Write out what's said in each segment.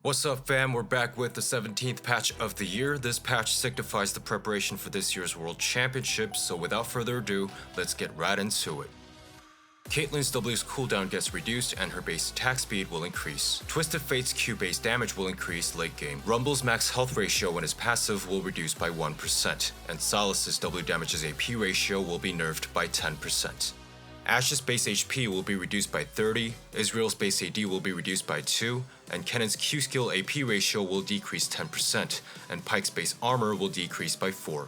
What's up, fam? We're back with the 17th patch of the year. This patch signifies the preparation for this year's World Championship, so without further ado, let's get right into it. Caitlyn's W's cooldown gets reduced and her base attack speed will increase. Twisted Fate's Q base damage will increase late game. Rumble's max health ratio when his passive will reduce by 1%, and Salas's W damage's AP ratio will be nerfed by 10%. Ashe's base HP will be reduced by 30, Israel's base AD will be reduced by 2, and Kennan's Q skill AP ratio will decrease 10%, and Pyke's base armor will decrease by 4.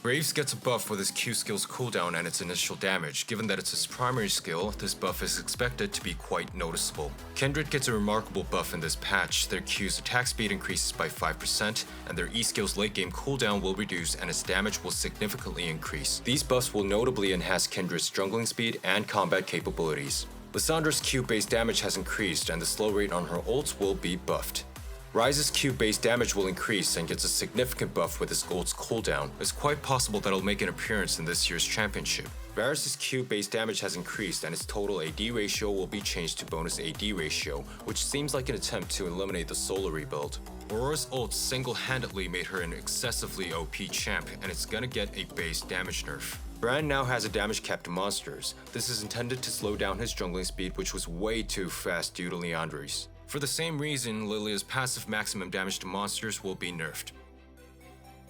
Graves gets a buff with his Q skill's cooldown and its initial damage. Given that it's his primary skill, this buff is expected to be quite noticeable. Kindred gets a remarkable buff in this patch. Their Q's attack speed increases by 5%, and their E skill's late game cooldown will reduce and its damage will significantly increase. These buffs will notably enhance Kindred's jungling speed and combat capabilities. Lissandra's Q base damage has increased and the slow rate on her ults will be buffed. Ryze's Q base damage will increase and gets a significant buff with his ult's cooldown. It's quite possible that it'll make an appearance in this year's championship. Varus's Q base damage has increased and its total AD ratio will be changed to bonus AD ratio, which seems like an attempt to eliminate the solo rebuild. Aurora's ult single-handedly made her an excessively OP champ, and it's gonna get a base damage nerf. Brand now has a damage cap to monsters. This is intended to slow down his jungling speed, which was way too fast due to Liandry's. For the same reason, Lilia's passive maximum damage to monsters will be nerfed.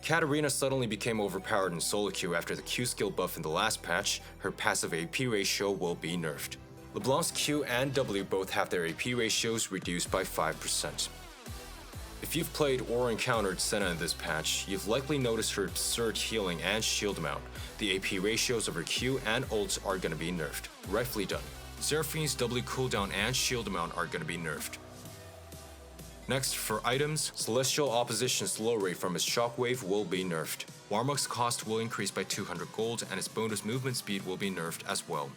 Katarina suddenly became overpowered in solo queue after the Q skill buff in the last patch. Her passive AP ratio will be nerfed. LeBlanc's Q and W both have their AP ratios reduced by 5%. If you've played or encountered Senna in this patch, you've likely noticed her absurd healing and shield amount. The AP ratios of her Q and ults are gonna be nerfed. Rightfully done. Seraphine's W cooldown and shield amount are gonna be nerfed. Next, for items, Celestial Opposition's slow rate from his Shockwave will be nerfed. Warmog's cost will increase by 200 gold and its bonus movement speed will be nerfed as well.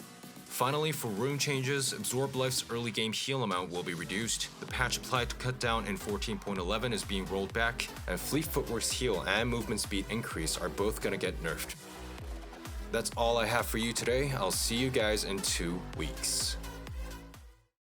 Finally, for rune changes, Absorb Life's early game heal amount will be reduced, the patch applied to cut down in 14.11 is being rolled back, and Fleet Footwork's heal and movement speed increase are both gonna get nerfed. That's all I have for you today. I'll see you guys in 2 weeks.